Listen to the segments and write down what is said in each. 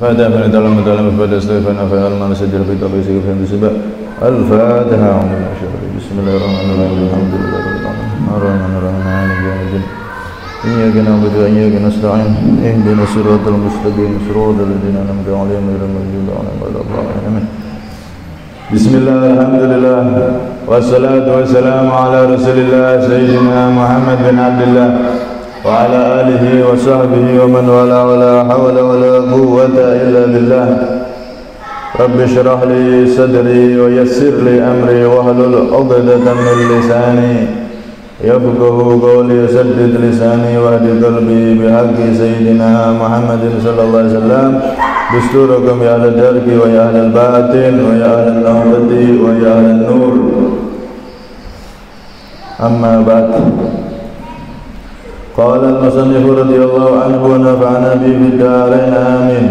فاتح فنتعلم متعلم فاتح استغفر نفع المال سجل في طريق سجل في سبا الفاتحة بسم الله الرحمن الرحيم الحمد لله رب العالمين الرحمن الرحيم مالك يوم الدين إياك نعبد وإياك نستعين اهدنا الصراط المستقيم صراط الذين أنعمت عليهم غير المغضوب عليهم ولا الضالين بسم الله الحمد لله والصلاة والسلام على رسول الله سيدنا محمد بن عبد الله وعلى آله وصحبه ومن والاه ولا حول ولا قوة إلا بالله رب اشرح لي صدري ويسر لي أمري واحلل عقدة من لساني يفقهوا قولي وسدد لساني واهد قلبي بحق سيدنا محمد صلى الله عليه وسلم دستوركم يا أهل الدرك ويا أهل الباطن ويا أهل النهضة ويا أهل النور أما بعد قال المصنف رضي الله عنه ونفعنا به في الدارين آمين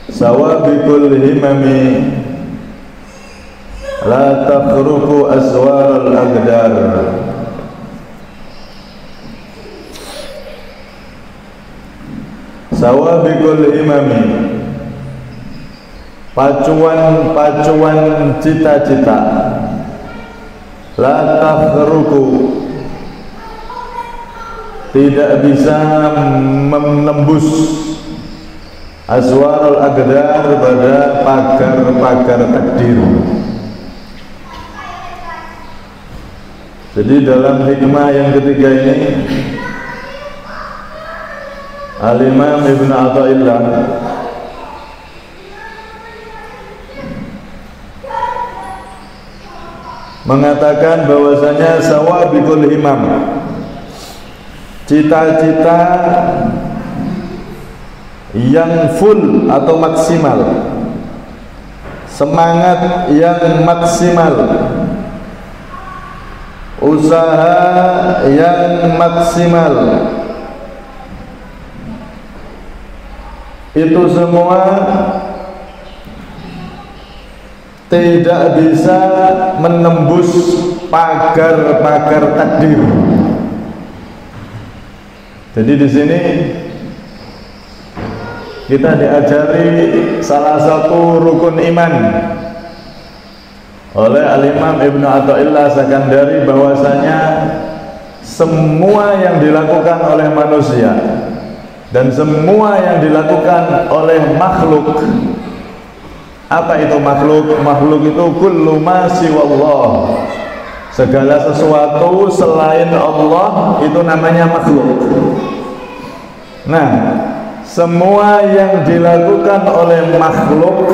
سوابق الهمم لا تخرق أسوار الأقدار Sawabikul himami, pacuan cita-cita, la takhruku, tidak bisa menembus aswarul aqdar pada pagar-pagar takdir. Jadi dalam hikmah yang ketiga ini Al-Imam Ibn Athaillah mengatakan bahwasanya sawabikul himam, cita-cita yang full atau maksimal, semangat yang maksimal, usaha yang maksimal, itu semua tidak bisa menembus pagar-pagar takdir. Jadi di sini kita diajari salah satu rukun iman oleh Al-Imam Ibn Athaillah Sakandari, bahwasanya semua yang dilakukan oleh manusia dan semua yang dilakukan oleh makhluk. Apa itu makhluk? Makhluk itu kullu ma siwallah, segala sesuatu selain Allah itu namanya makhluk. Nah, semua yang dilakukan oleh makhluk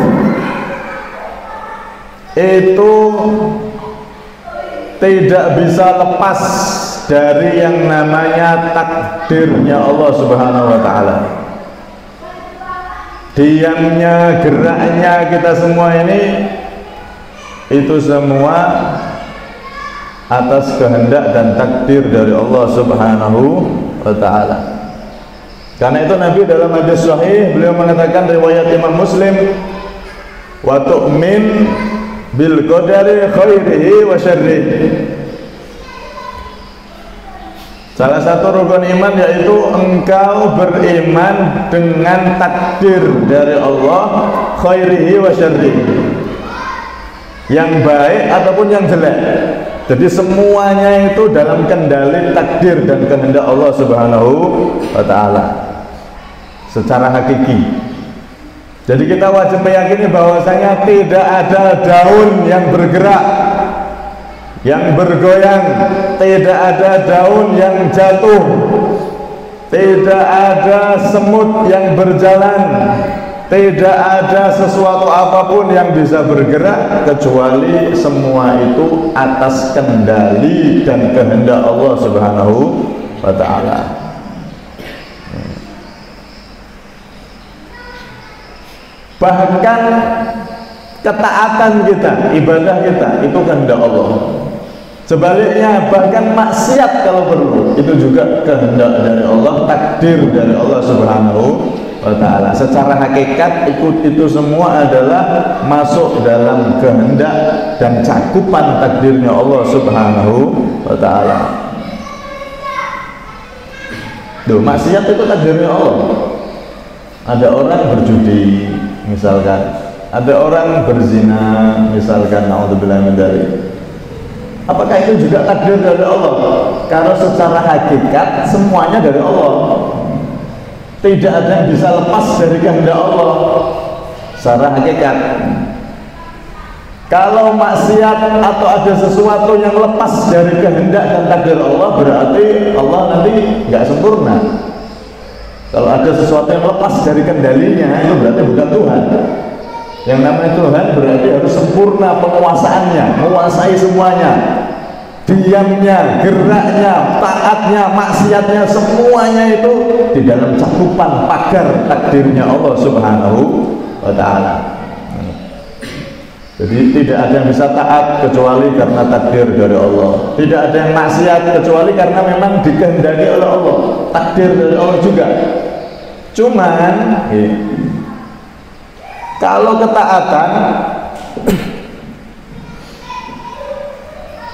itu tidak bisa lepas dari yang namanya takdirnya Allah Subhanahu wa ta'ala. Diamnya, geraknya kita semua ini, itu semua atas kehendak dan takdir dari Allah Subhanahu wa ta'ala. Karena itu Nabi dalam hadis sahih beliau mengatakan, riwayat Imam Muslim, wa tu'min bil qadari khairihi wa syarrihi. Salah satu rukun iman yaitu engkau beriman dengan takdir dari Allah, khairihi wa syarrihi, yang baik ataupun yang jelek. Jadi semuanya itu dalam kendali takdir dan kehendak Allah Subhanahu wa ta'ala secara hakiki. Jadi kita wajib meyakini bahwasanya tidak ada daun yang bergerak, yang bergoyang, tidak ada daun yang jatuh, tidak ada semut yang berjalan, tidak ada sesuatu apapun yang bisa bergerak kecuali semua itu atas kendali dan kehendak Allah Subhanahu wa ta'ala. Bahkan ketaatan kita, ibadah kita itu kehendak Allah. Sebaliknya bahkan maksiat kalau perlu itu juga kehendak dari Allah, takdir dari Allah Subhanahu wa ta'ala. Secara hakikat itu semua adalah masuk dalam kehendak dan cakupan takdirnya Allah Subhanahu wa ta'ala. Duh, maksiat itu takdirnya Allah. ada orang berjudi misalkan, ada orang berzina misalkan, naudzubillah min dzalik. Apakah itu juga takdir dari Allah? Karena secara hakikat semuanya dari Allah. Tidak ada yang bisa lepas dari kehendak Allah secara hakikat. Kalau maksiat atau ada sesuatu yang lepas dari kehendak dan takdir Allah, berarti Allah nanti nggak sempurna. Kalau ada sesuatu yang lepas dari kendalinya, itu berarti bukan Tuhan. Yang namanya Tuhan berarti harus sempurna penguasaannya, menguasai semuanya, diamnya, geraknya, taatnya, maksiatnya, semuanya itu di dalam cakupan pagar takdirnya Allah Subhanahu wa Ta'ala. Jadi tidak ada yang bisa taat kecuali karena takdir dari Allah. Tidak ada yang maksiat kecuali karena memang dikehendaki oleh Allah, takdir dari Allah juga. Cuman kalau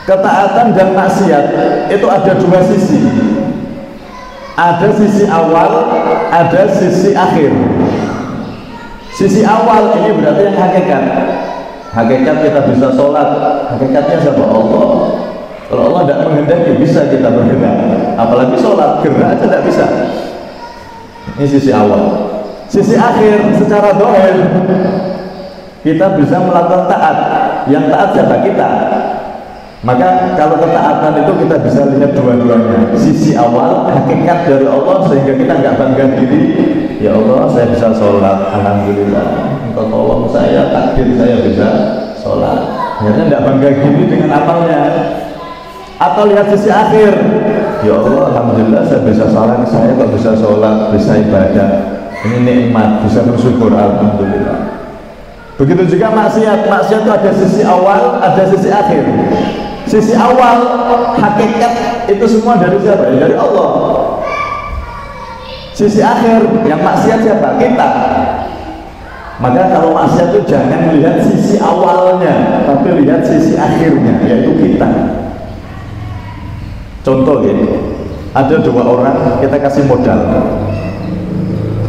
ketaatan dan maksiat itu ada dua sisi. Ada sisi awal, ada sisi akhir. Sisi awal ini berarti yang hakikat. Hakikat kita bisa sholat, hakikatnya siapa? Allah. Kalau Allah tidak menghendaki bisa kita bergerak, apalagi sholat, gerak aja tidak bisa. Ini sisi awal. Sisi akhir secara dohir kita bisa melakukan taat. Yang taat siapa? Kita. Maka kalau ketaatan itu kita bisa lihat dua-duanya. Sisi awal hakikat dari Allah sehingga kita nggak bangga diri. Ya Allah, saya bisa sholat, alhamdulillah. Engkau tolong saya, takdir saya bisa sholat. Akhirnya nggak bangga diri dengan amalnya. Atau lihat sisi akhir. Ya Allah, alhamdulillah saya bisa sholat, saya kok bisa sholat, bisa ibadah. Ini nikmat, bisa bersyukur, alhamdulillah. Begitu juga maksiat. Maksiat itu ada sisi awal, ada sisi akhir. Sisi awal hakikat itu semua dari siapa? Dari Allah. Sisi akhir yang maksiat siapa? Kita. Maka kalau maksiat itu jangan melihat sisi awalnya, tapi lihat sisi akhirnya, yaitu kita. Contoh gini, ada dua orang kita kasih modal.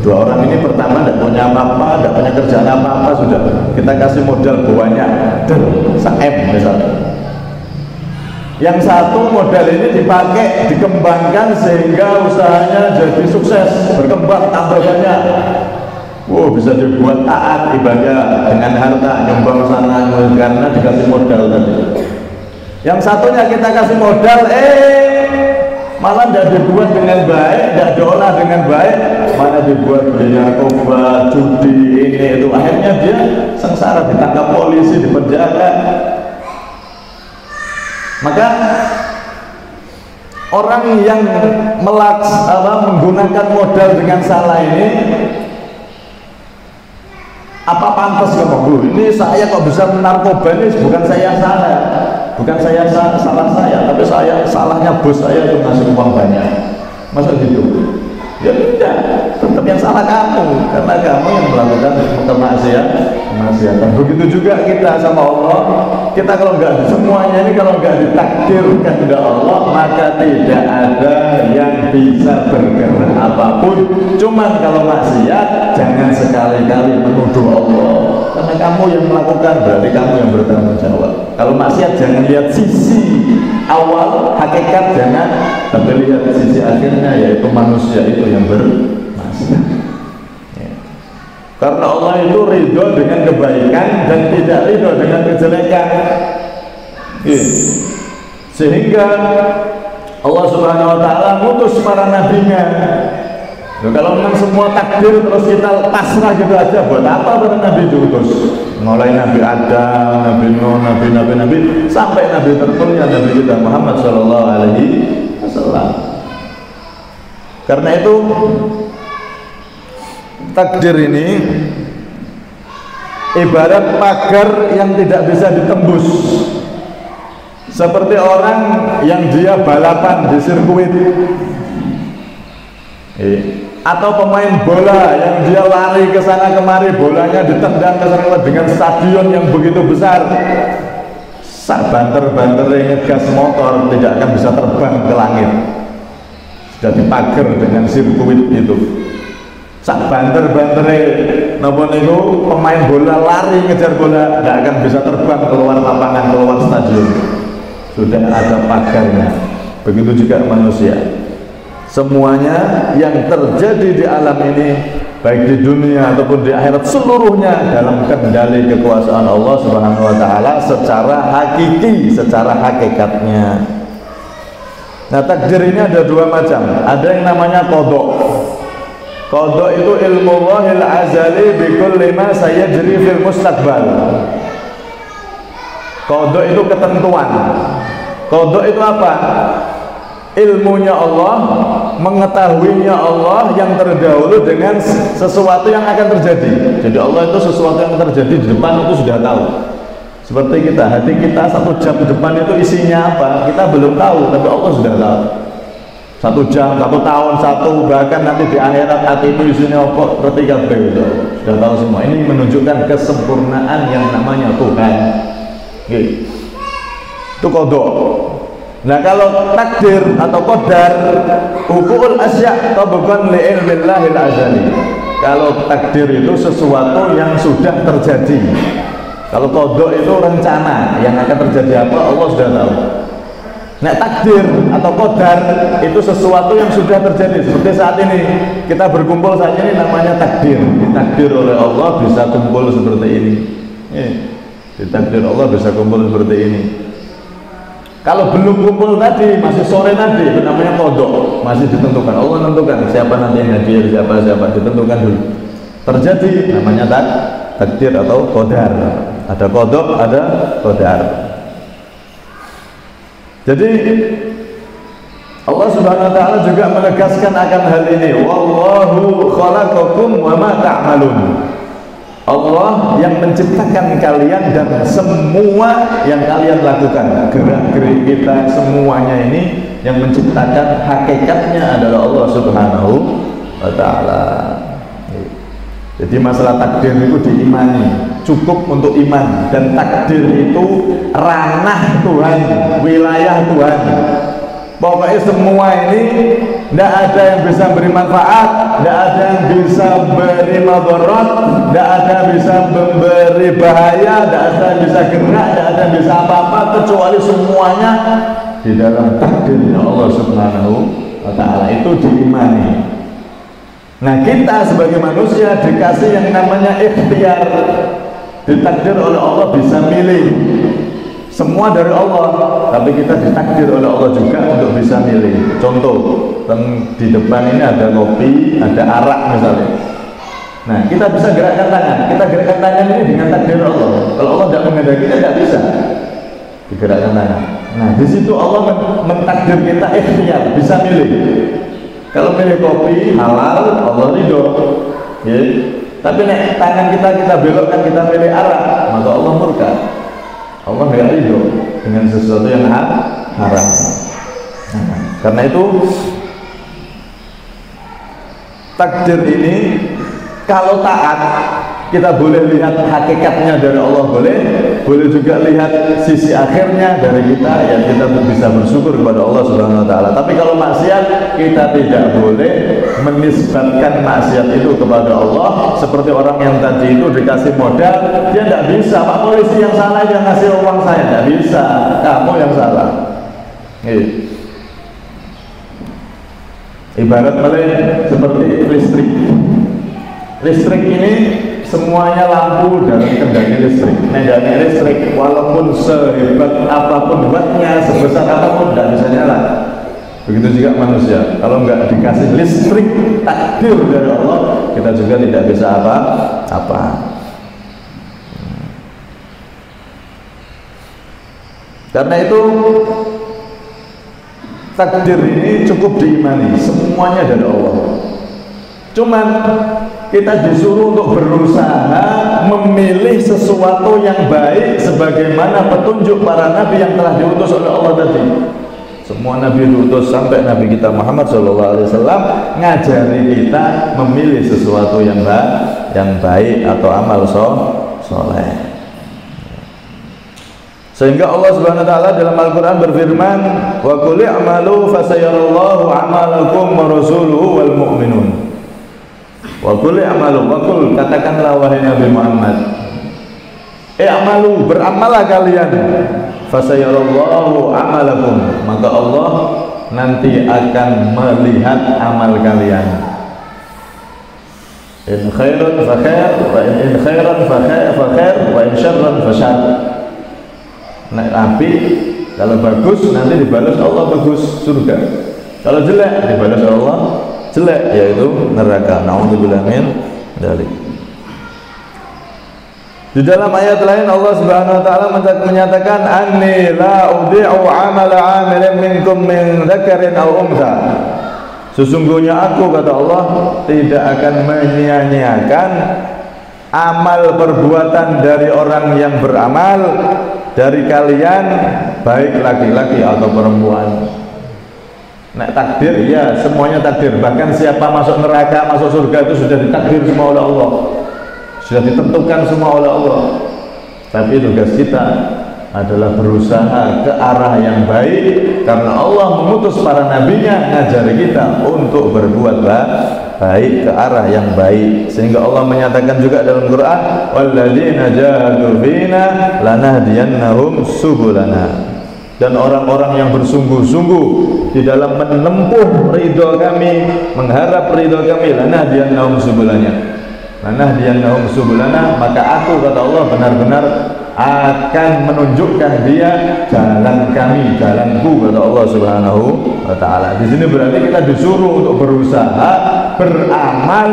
Dua orang ini pertama tidak punya apa-apa, tidak punya kerjaan apa-apa, sudah kita kasih modal banyak, dan se-M misalnya. Yang satu modal ini dipakai, dikembangkan sehingga usahanya jadi sukses, berkembang, tambah banyak. Wow, bisa dibuat taat, ibadah dengan harta, nyumbang sana, karena dikasih modal tadi. Yang satunya kita kasih modal, malah tidak dibuat dengan baik, tidak diolah dengan baik, mana dibuat beli narkoba, judi, ini itu. Akhirnya dia sengsara, ditangkap polisi, dipenjara. Maka orang yang menggunakan modal dengan salah ini, apa pantas kamu? Ini saya kok bisa narkoba, ini bukan saya salah, bukan saya salah saya, tapi saya salahnya bos saya itu ngasih uang banyak. Masa gitu? Ya tidak, tetap yang salah kamu, karena kamu yang melakukan kemaksiatan. Begitu juga kita sama Allah. Kita kalau nggak semuanya ini kalau nggak ditakdirkan oleh Allah, maka tidak ada yang bisa bergerak apapun. Cuman kalau maksiat jangan sekali-kali menuduh Allah, karena kamu yang melakukan, berarti kamu yang bertanggung jawab. Kalau maksiat jangan lihat sisi awal hakikat, jangan, tapi lihat sisi akhirnya, yaitu manusia itu yang bermaksiat. Karena Allah itu ridho dengan kebaikan dan tidak ridho dengan kejelekan. Sehingga Allah Subhanahu wa Ta'ala mutus para nabinya. Kalau memang semua takdir terus kita pasrah gitu aja, buat apa para nabi diutus? Mulai Nabi Adam, Nabi Nuh, Nabi sampai Nabi terpunya Nabi kita Muhammad Sallallahu Alaihi Wasallam. Karena itu takdir ini ibarat pagar yang tidak bisa ditembus, seperti orang yang dia balapan di sirkuit, atau pemain bola yang dia lari ke sana kemari, bolanya ditendang ke sana dengan stadion yang begitu besar. Banter-banter ngegas motor tidak akan bisa terbang ke langit, sudah dipagar dengan sirkuit itu. sak banter-bantere napa niku pemain bola lari ngejar bola nggak akan bisa terbang keluar lapangan, keluar stadion. Sudah ada pagarnya. Begitu juga manusia. Semuanya yang terjadi di alam ini, baik di dunia ataupun di akhirat, seluruhnya dalam kendali kekuasaan Allah Subhanahu wa taala secara hakiki, secara hakikatnya. Nah, takdir ini ada dua macam. Ada yang namanya qadha. Qadha itu ilmu Allahil azali bi kulli ma sayajri fil mustaqbal. Qadha itu ketentuan. Qadha itu apa? Ilmunya Allah, mengetahuinya Allah yang terdahulu dengan sesuatu yang akan terjadi. Jadi Allah itu sesuatu yang terjadi di depan itu sudah tahu. Seperti kita, hati kita 1 jam ke depan itu isinya apa, kita belum tahu, tapi Allah sudah tahu. 1 jam, 1 tahun, bahkan nanti di akhirat hati itu isinya apa, ketika itu sudah tahu semua. Ini menunjukkan kesempurnaan yang namanya Tuhan. Itu qadha. Nah, kalau takdir atau qadar, hukumul asya' tabaqan li ilmillahil azali. Kalau takdir itu sesuatu yang sudah terjadi. Kalau qadha itu rencana yang akan terjadi apa, Allah sudah tahu. Nah, takdir atau qadar itu sesuatu yang sudah terjadi. Seperti saat ini kita berkumpul saat ini namanya takdir. Ditakdir oleh Allah bisa kumpul seperti ini. Ditakdir Allah bisa kumpul seperti ini. Kalau belum kumpul tadi, masih sore tadi, itu namanya qadha, masih ditentukan. Allah menentukan siapa nanti yang hadir, siapa ditentukan dulu. Terjadi namanya takdir atau qadar. Ada qadha, ada qadar. Jadi Allah Subhanahu wa taala juga menegaskan akan hal ini. Wallahu khalaqakum wa ma ta'malun. Allah yang menciptakan kalian dan semua yang kalian lakukan, gerak-gerik kita semuanya ini yang menciptakan hakikatnya adalah Allah Subhanahu wa taala. Jadi masalah takdir itu diimani, cukup untuk iman, dan takdir itu ranah Tuhan, wilayah Tuhan. Pokoknya semua ini tidak ada yang bisa beri manfaat, tidak ada yang bisa beri madarat, tidak ada yang bisa memberi bahaya, tidak ada yang bisa gerak, tidak ada yang bisa apa-apa, kecuali semuanya di dalam takdirnya Allah Subhanahu wa taala. Itu diimani. Nah, kita sebagai manusia dikasih yang namanya ikhtiar, ditakdir oleh Allah bisa milih. Semua dari Allah, tapi kita ditakdir oleh Allah juga untuk bisa milih. Contoh, di depan ini ada kopi, ada arak misalnya. Nah, kita bisa gerakkan tangan. Kita gerakkan tangan ini dengan takdir Allah. Kalau Allah tidak menghendaki, kita tidak bisa digerakkan tangan. Nah, di situ Allah mentakdir kita ikhtiar, bisa milih. Kalau milih kopi halal, Allah ridho. Ya. Tapi nek tangan kita belokkan, kita milih arak, maka Allah murka. Allah tidak ridho dengan sesuatu yang haram. Karena itu takdir ini kalau taat kita boleh lihat hakikatnya dari Allah, boleh juga lihat sisi akhirnya dari kita, yang kita bisa bersyukur kepada Allah Subhanahu wa taala. Tapi kalau maksiat, kita tidak boleh menisbatkan maksiat itu kepada Allah. Seperti orang yang tadi itu dikasih modal, dia tidak bisa, Pak polisi yang salah yang ngasih uang saya, tidak bisa, kamu yang salah. Ibarat seperti listrik ini semuanya lampu dalam kendali listrik. Kendali listrik walaupun sehebat apapun buatnya, sebesar apapun tidak bisa nyala. Begitu juga manusia, kalau nggak dikasih listrik takdir dari Allah, kita juga tidak bisa apa-apa. Karena itu takdir ini cukup diimani, semuanya dari Allah. Cuman kita disuruh untuk berusaha memilih sesuatu yang baik sebagaimana petunjuk para nabi yang telah diutus oleh Allah tadi. Semua nabi diutus sampai Nabi kita Muhammad SAW ngajari kita memilih sesuatu yang baik atau amal soleh. Sehingga Allah Subhanahu wa taala dalam Al-Qur'an berfirman, "Wa qul i'malu fasayarallahu 'amalakum wa rasuluhu wal mu'minun." Wa qul i'malu, wa qul, katakanlah wahai Nabi Muhammad, i'malu, beramallah kalian, fasayarallahu amalakum, maka Allah nanti akan melihat amal kalian. In khairan fa khair, wa in khairan fa khair, wa in syarran fa syarr. Nah, api kalau bagus nanti dibalas Allah bagus, surga. Kalau jelek dibalas Allah jelek, yaitu neraka. Nauzubillah min dzalik. Di dalam ayat lain Allah Subhanahu wa taala menyatakan, anni la udhi'u 'amala 'amilin minkum min dzakarin aw untha. Sesungguhnya aku, kata Allah, tidak akan menyia-nyiakan amal perbuatan dari orang yang beramal dari kalian, baik laki-laki atau perempuan. Nah, takdir, ya semuanya takdir. Bahkan siapa masuk neraka, masuk surga itu sudah ditakdir semua oleh Allah, sudah ditentukan semua oleh Allah. Tapi tugas kita adalah berusaha ke arah yang baik, karena Allah mengutus para nabinya ngajari kita untuk berbuat baik, ke arah yang baik. Sehingga Allah menyatakan juga dalam Quran, walladzina jahadu fina lanahdiyannahum subulana. Dan orang-orang yang bersungguh-sungguh di dalam menempuh ridho kami, mengharap ridho kami, lanahdiyannahum subulana, lanahdiyannahum subulana, maka aku, kata Allah, benar-benar akan menunjukkan dia jalan kami, jalanku, kata Allah Subhanahu wa taala. Di sini berarti kita disuruh untuk berusaha beramal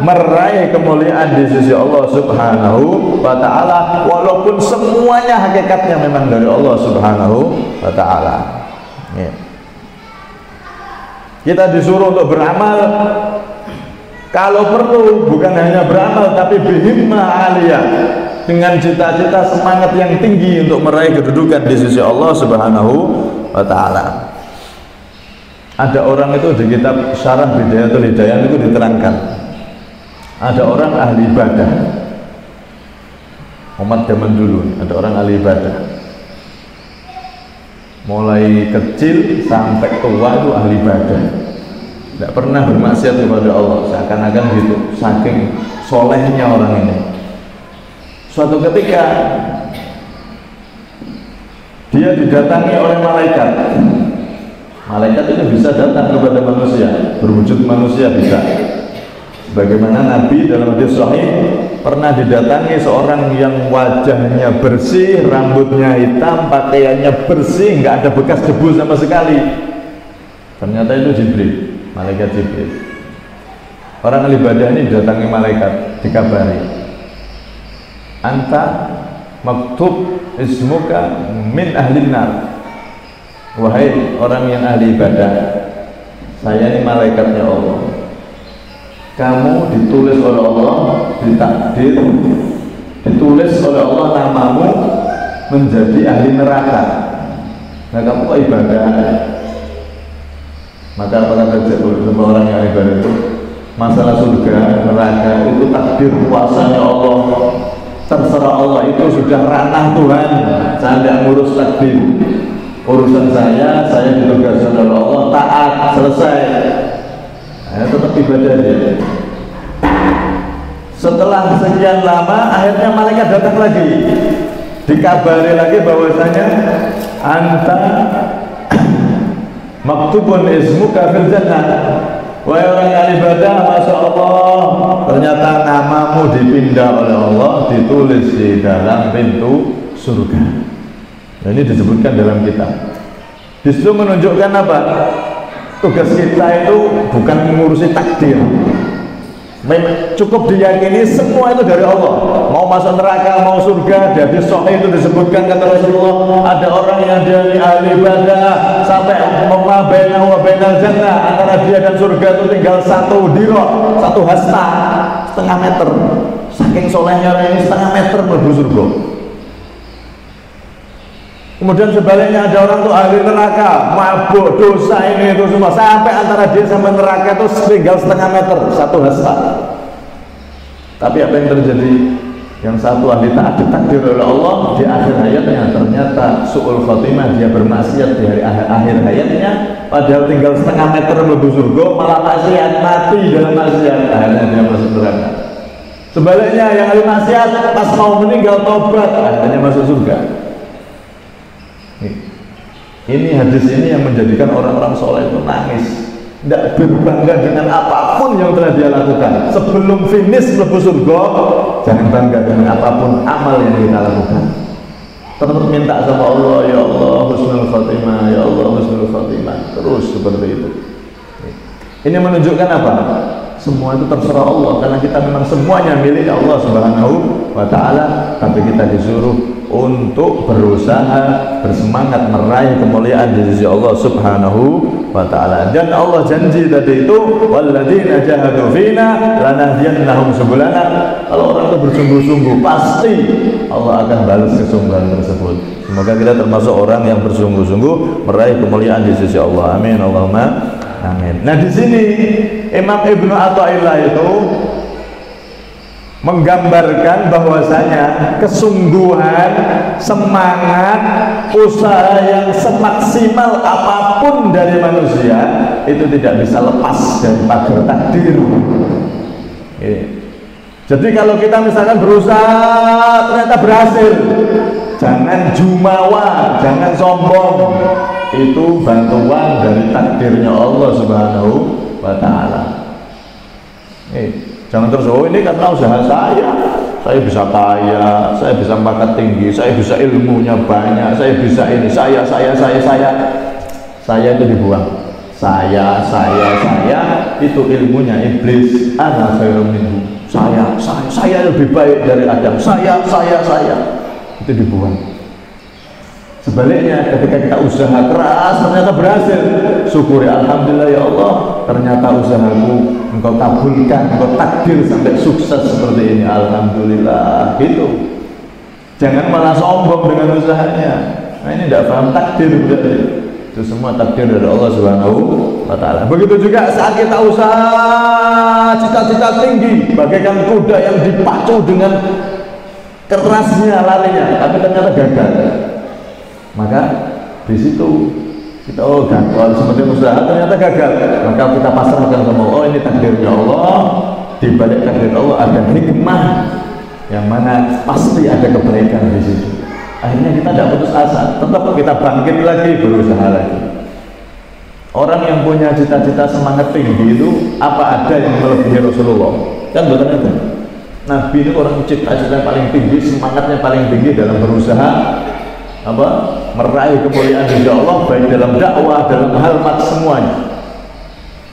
meraih kemuliaan di sisi Allah Subhanahu wa taala, walaupun semuanya hakikatnya memang dari Allah Subhanahu wa taala. Ya. Kita disuruh untuk beramal, kalau perlu bukan hanya beramal tapi bihimmah aliyah, dengan cita-cita semangat yang tinggi untuk meraih kedudukan di sisi Allah Subhanahu wa taala. Ada orang itu di kitab Syarah Bidayatul Hidayah itu diterangkan, ada orang ahli ibadah, umat zaman dulu, ada orang ahli ibadah, mulai kecil sampai tua itu ahli ibadah, tidak pernah bermaksiat kepada Allah, seakan-akan gitu, saking solehnya orang ini. Suatu ketika dia didatangi oleh malaikat. Malaikat itu bisa datang kepada manusia, berwujud manusia bisa. Bagaimana Nabi dalam hadis sahih pernah didatangi seorang yang wajahnya bersih, rambutnya hitam, pakaiannya bersih, nggak ada bekas debu sama sekali. Ternyata itu Jibril, malaikat Jibril. Orang ahli ibadah ini didatangi malaikat, dikabari, anta maktub ismuka min ahlin nar. Wahai orang yang ahli ibadah, saya ini malaikatnya Allah, kamu ditulis oleh Allah, ditakdir, ditulis oleh Allah namamu menjadi ahli neraka. Nah, kamu kok ibadah? Maka apa kata orang yang ahli ibadah itu, masalah surga neraka itu takdir kuasanya Allah, terserah Allah, itu sudah ranah Tuhan. Saya tidak ngurus takdir, urusan saya ditugaskan oleh Allah, taat, selesai. Nah, tetap ibadah dia. Setelah sekian lama, akhirnya malaikat datang lagi, dikabari lagi bahwasanya anta maktubun ismuka fil jannah. Wahai orang yang ibadah, masya Allah, ternyata namamu dipindah oleh Allah, ditulis di dalam pintu surga. Nah, ini disebutkan dalam kitab. Disitu menunjukkan apa? Tugas kita itu bukan mengurusi takdir. Memang cukup diyakini semua itu dari Allah. Mau masuk neraka, mau surga. Di hadis sahih itu disebutkan, kata Rasulullah, ada orang yang dari ahli ibadah sampai ma bainahu wa bainal jannah, antara dia dan surga itu tinggal satu dirok, satu hasta, setengah meter. Saking solehnya orang ini, setengah meter menuju surga. Kemudian sebaliknya ada orang tuh ahli neraka, mabuk, dosa, ini itu semua, sampai antara dia sama neraka itu tinggal setengah meter, satu hasta. Tapi apa yang terjadi? Yang satu ahli taat ditakdir oleh Allah di akhir hayatnya ternyata su'ul khotimah, dia bermaksiat di akhir hayatnya, padahal tinggal setengah meter menuju surga malah maksiat, mati dalam maksiat, akhirnya dia masuk neraka. Sebaliknya yang ahli maksiat pas mau meninggal tobat, akhirnya masuk surga. Ini hadis ini yang menjadikan orang-orang soleh itu nangis, tidak berbangga dengan apapun yang telah dia lakukan. Sebelum finish menuju surga, jangan bangga dengan apapun amal yang kita lakukan. Terus minta sama Allah, ya Allah husnul khotimah, ya Allah husnul khotimah, terus seperti itu. Ini menunjukkan apa? Semua itu terserah Allah, karena kita memang semuanya milik Allah Subhanahu wa ta'ala, tapi kita disuruh untuk berusaha, bersemangat meraih kemuliaan di sisi Allah Subhanahu wa ta'ala. Dan Allah janji tadi itu, walladzina jahadu fina lanahdiyannahum subulana. Kalau orang itu bersungguh-sungguh, pasti Allah akan balas kesungguhan tersebut. Semoga kita termasuk orang yang bersungguh-sungguh meraih kemuliaan di sisi Allah. Amin, Allahumma amin. Nah, di sini Imam Ibnu Athaillah itu menggambarkan bahwasanya kesungguhan, semangat, usaha yang semaksimal apapun dari manusia itu tidak bisa lepas dari pagar takdir. Jadi kalau kita misalkan berusaha ternyata berhasil, jangan jumawa, jangan sombong. Itu bantuan dari takdirnya Allah Subhanahu wa ta'ala. Jangan terus, oh ini karena usaha saya bisa kaya, saya bisa pangkat tinggi, saya bisa ilmunya banyak, saya bisa ini, saya itu dibuang. Saya itu ilmunya iblis. Ana khairun minhu. Saya lebih baik dari Adam. Saya itu dibuang. Sebaliknya ketika kita usaha keras ternyata berhasil, syukuri alhamdulillah ya Allah, ternyata usahamu engkau kabulkan, engkau takdir sampai sukses seperti ini, alhamdulillah. Gitu. Jangan malah sombong dengan usahanya. Nah, ini tidak paham takdir berarti. Itu semua takdir dari Allah Subhanahu wa ta'ala. Begitu juga saat kita usaha cita-cita tinggi, bagaikan kuda yang dipacu dengan kerasnya larinya, tapi ternyata gagal. Maka di situ kita gagal, seperti usaha ternyata gagal, maka kita pasrahkan sama Allah. Ini takdirnya Allah, di balik takdir Allah ada hikmah yang mana pasti ada kebaikan di situ. Akhirnya kita tidak putus asa, tetap kita bangkit lagi, berusaha lagi. Orang yang punya cita-cita semangat tinggi itu apa ada yang melebihi Rasulullah? Kan betul itu. Nabi itu orang cita-cita paling tinggi, semangatnya paling tinggi dalam berusaha meraih kemuliaan dari Allah, baik dalam dakwah, dalam hal semuanya.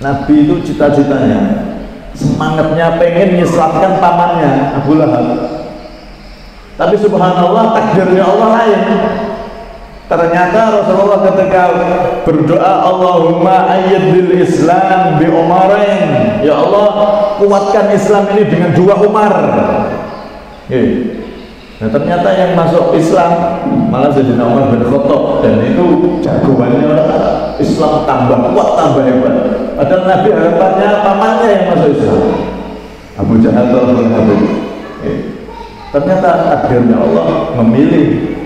Nabi itu cita-citanya, semangatnya pengen menyelamatkan pamannya Abu Lahab. Tapi subhanallah takdirnya Allah lain. Ternyata Rasulullah ketika berdoa, Allahumma ayyid bil Islam bi Umarain, ya Allah kuatkan Islam ini dengan 2 Umar. Nah ternyata yang masuk Islam malah Sayyidina Umar bin Khattab, dan itu jagoannya Islam tambah kuat, tambah hebat. Padahal Nabi harapannya pamannya yang masuk Islam, Abu Jahal bin Habib. Ternyata takdirnya Allah memilih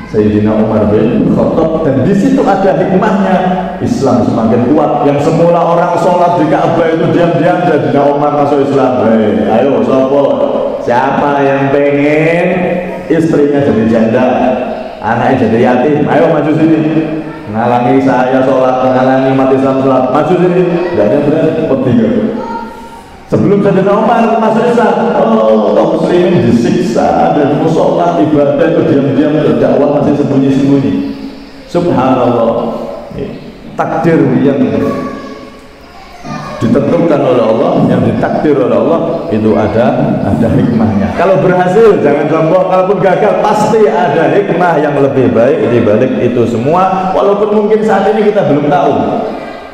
Sayyidina Umar bin Khattab, dan di situ ada hikmahnya. Islam semakin kuat. Yang semula orang sholat di Ka'bah itu diam-diam, Sayyidina Umar masuk Islam. Ayo siapa yang pengen istrinya jadi janda, anaknya jadi yatim, ayo maju sini. Ngalangi saya sholat, ngalangi umat Islam sholat, maju sini. Gak ada yang berani, bertiga. Sebelum Sayyidina Umar masuk Islam, kaum muslimin disiksa dan musolat ibadah itu diam-diam, dakwah masih sembunyi-sembunyi. Subhanallah, takdir yang ditentukan oleh Allah, yang ditakdir oleh Allah itu ada hikmahnya. Kalau berhasil jangan sombong, kalaupun gagal pasti ada hikmah yang lebih baik di balik itu semua. Walaupun mungkin saat ini kita belum tahu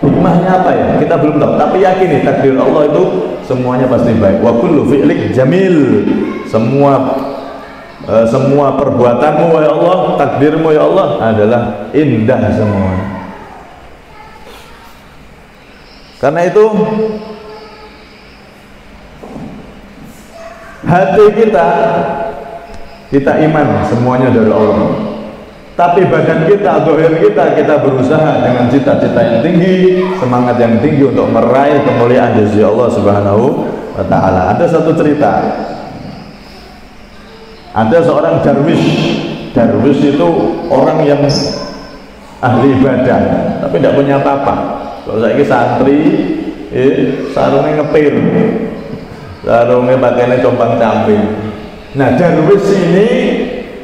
hikmahnya apa ya, kita belum tahu, tapi yakini takdir Allah itu semuanya pasti baik. Wa kullu fi'lik jamil, semua perbuatanmu ya Allah, takdirmu ya Allah adalah indah semua. Karena itu hati kita iman semuanya dari Allah, tapi badan kita, zahir kita berusaha dengan cita-cita yang tinggi, semangat yang tinggi untuk meraih kemuliaan di sisi Allah Subhanahu wa Ta'ala. Ada satu cerita, ada seorang darwis itu orang yang ahli ibadah tapi tidak punya apa-apa. Kalau saya santri sarungnya ngepir, sarungnya pakainya compang camping. Nah, darwis ini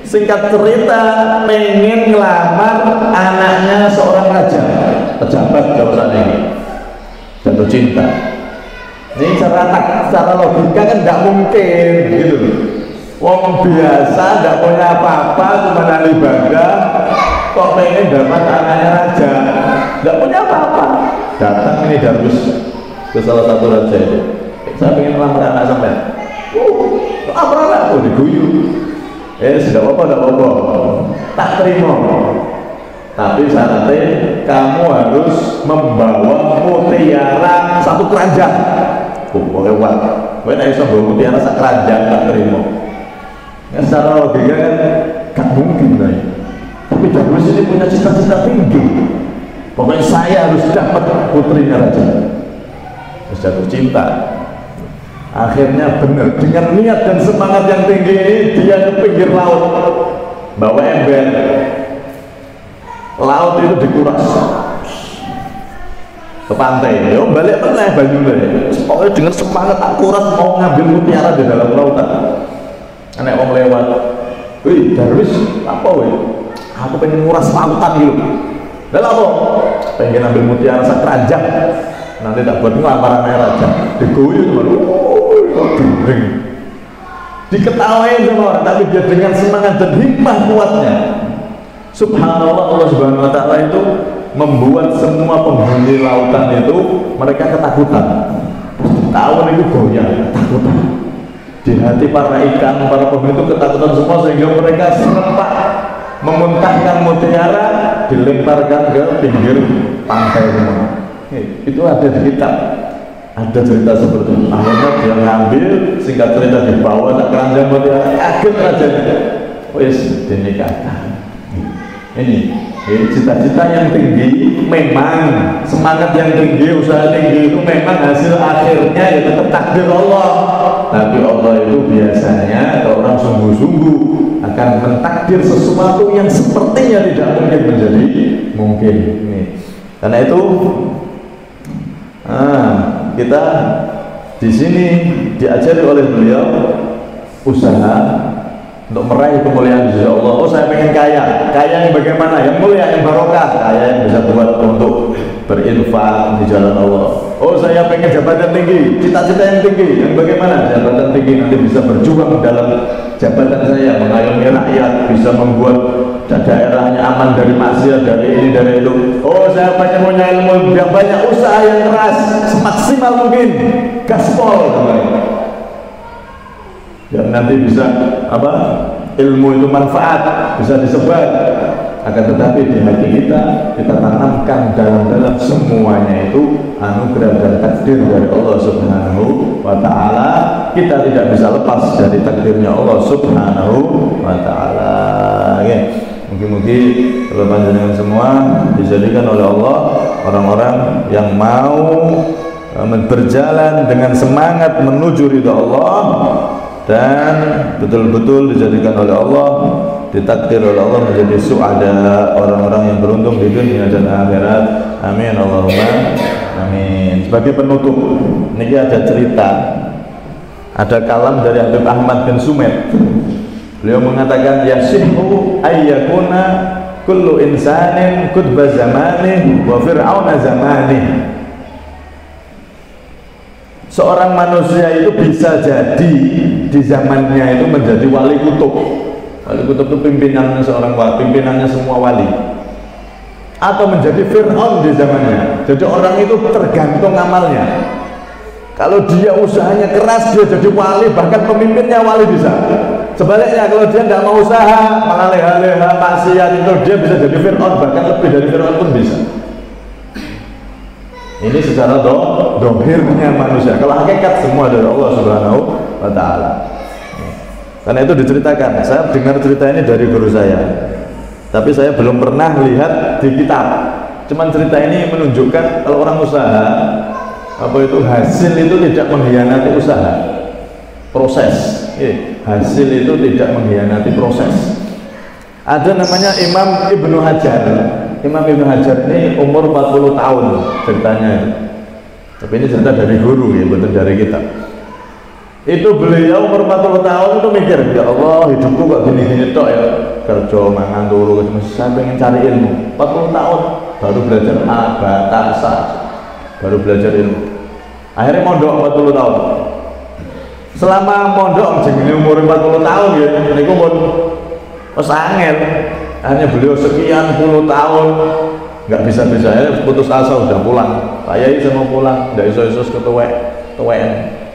singkat cerita pengen ngelamar anaknya seorang raja, pejabat kalau saat ini, jatuh cinta. Ini secara logika kan tidak mungkin gitu. Wong biasa tidak punya apa-apa, cuma ahli ibadah, kok pengen dapat anaknya raja, tidak punya apa-apa. Datang ini darwis ke salah satu raja itu, saya pengen ngelamar anak sampai. Apa anakku diguyu? Sudah apa-apa, tak terima. Tapi syaratnya kamu harus membawa mutiara satu keranjang. Lewat. Kowe nek iso bawa mutiara sak keranjang tak terima. Ya secara logika kan gak mungkin lah. Tapi darwis ini punya cita-cita tinggi. Pokoknya saya harus dapat putrinya raja. Terus jatuh cinta. Akhirnya benar, dengan niat dan semangat yang tinggi ini dia ke pinggir laut, bawa ember. Laut itu dikuras ke pantai, balik meneh banyune. Pokoknya dengan semangat akurat mau ngambil mutiara di dalam lautan. Anak wong lewat, wih darwis, apa wih? Aku pengen nguras lautan gitu. Lalu apa? Pengen ambil mutiara sak keranjang. Nanti tak buat ngelamaran raja. Diguyu teman. Gering, diketahui sama orang, tapi dia dengan semangat dan himmah kuatnya. Subhanallah, Allah Subhanahu wa Ta'ala itu membuat semua penghuni lautan itu mereka ketakutan. Tahun itu goyang, ketakutan. Di hati para ikan, para penghuni itu ketakutan semua, sehingga mereka serempak memuntahkan mutiara, dilemparkan ke pinggir pantai semua. Itu ada di kitab. Ada cerita seperti itu. Akhirnya dia ngambil, singkat cerita dibawa tak keranjang mutiara, kaget rajanya. Wes dinikahkan. Ini cita-cita yang tinggi, memang semangat yang tinggi, usaha tinggi itu memang hasil akhirnya ya tetap takdir Allah. Tapi Allah itu biasanya kalau orang sungguh-sungguh akan mentakdir sesuatu yang sepertinya tidak mungkin menjadi mungkin. Ini. Karena itu kita di sini diajari oleh beliau usaha untuk meraih kemuliaan di sisi Allah. Oh, saya pengen kaya yang bagaimana? Yang mulia, yang barokah, kaya yang bisa buat untuk berinfak di jalan Allah. Oh, saya pengen jabatan tinggi, cita-cita yang tinggi, yang bagaimana? Jabatan tinggi nanti bisa berjuang dalam jabatan saya, mengayomi rakyat, bisa membuat daerahnya aman dari maksiat, dari ini, dari itu. Oh, saya pengen punya ilmu yang banyak, usaha yang keras, semaksimal mungkin, gaspol, yang nanti bisa apa? Ilmu itu manfaat, bisa disebar. Akan tetapi di hati kita tanamkan dalam semuanya itu anugerah dan takdir dari Allah Subhanahu wa Ta'ala. Kita tidak bisa lepas dari takdirnya Allah Subhanahu wa Ta'ala. Mungkin-mungkin kalau panjenengan semua dijadikan oleh Allah orang-orang yang mau berjalan dengan semangat menuju ridha Allah, dan betul-betul dijadikan oleh Allah, ditakdir oleh Allah menjadi su'ada, orang-orang yang beruntung di dunia dan akhirat. Amin Allahumma amin. Sebagai penutup, ini ada cerita, ada kalam dari Habib Ahmad bin Sumed. Beliau mengatakan, yasihu ayyakuna kullu insanin kutba zamanih wa fir'auna zamanih. Seorang manusia itu bisa jadi di zamannya itu menjadi wali kutub. Wali kutub itu pimpinannya seorang wali, pimpinannya semua wali. Atau menjadi Fir'aun di zamannya. Jadi orang itu tergantung amalnya. Kalau dia usahanya keras, dia jadi wali, bahkan pemimpinnya wali bisa. Sebaliknya kalau dia tidak mau usaha, malah leha-leha, maksiat itu, dia bisa jadi Fir'aun, bahkan lebih dari Fir'aun pun bisa. Ini secara dohirnya manusia. Kalau hakikat semua dari Allah Subhanahu wa Ta'ala. Karena itu diceritakan, saya dengar cerita ini dari guru saya, tapi saya belum pernah lihat di kitab. Cuman cerita ini menunjukkan kalau orang usaha, apa itu hasil itu tidak mengkhianati usaha, proses. Hasil itu tidak mengkhianati proses. Ada namanya Imam Ibnu Hajar. Imam Ibnu Hajar ini umur 40 tahun ceritanya itu. Tapi ini cerita dari guru ya, bukan dari kita. Itu beliau umur 40 tahun itu mikir, ya Allah hidupku kok gini-gini tok ya, kerja mangan turu, saya pengen cari ilmu. 40 tahun baru belajar bahasa, baru belajar ilmu. Akhirnya mondok 40 tahun. Selama mondok jenenge umur 40 tahun ya, niku pun wis angel. Akhirnya beliau sekian puluh tahun nggak bisa-bisa, ya putus asa udah pulang. Saya mau pulang, nggak iso-iso ketuwek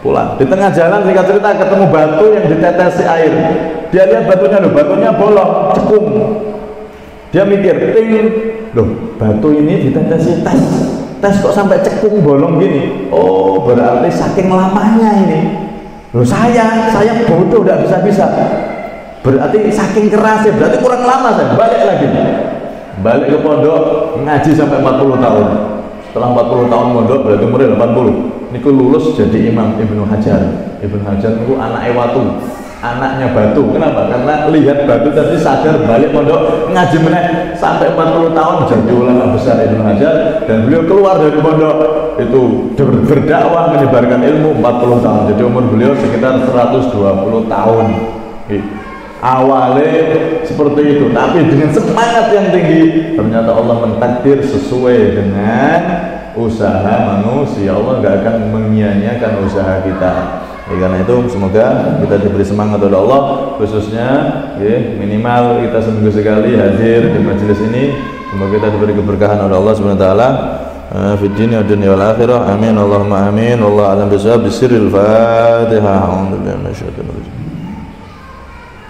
pulang. Di tengah jalan singkat cerita ketemu batu yang ditetesi air. Dia lihat batunya, loh batunya bolong, cekung. Dia mikir, loh batu ini ditetesi tes kok sampai cekung bolong gini. Oh berarti saking lamanya ini. Loh saya bodoh nggak bisa-bisa. Berarti saking keras ya, berarti kurang lama saya. Balik ke pondok ngaji sampai 40 tahun. Setelah 40 tahun mondok berarti umurnya 80. Niku lulus jadi Imam Ibnu Hajar. Ibnu Hajar itu anaknya watu, anaknya batu. Kenapa? Karena lihat batu tadi sadar, balik pondok ngaji meneh sampai 40 tahun jadi ulama besar Ibnu Hajar. Dan beliau keluar dari pondok itu berdakwah menyebarkan ilmu 40 tahun. Jadi umur beliau sekitar 120 tahun. Awalnya seperti itu, tapi dengan semangat yang tinggi. Ternyata Allah mentakdir sesuai dengan usaha manusia. Allah nggak akan menyia-nyiakan usaha kita. Karena itu semoga kita diberi semangat oleh Allah, khususnya minimal kita seminggu sekali hadir di majelis ini. Semoga kita diberi keberkahan oleh Allah Subhanahu wa taala fi dunya wal akhirah. Amin Allahumma amin. Wallahu a'lam bishawab. Bisirril Fatihah. A'udzu billahi minasyaitonir rajim.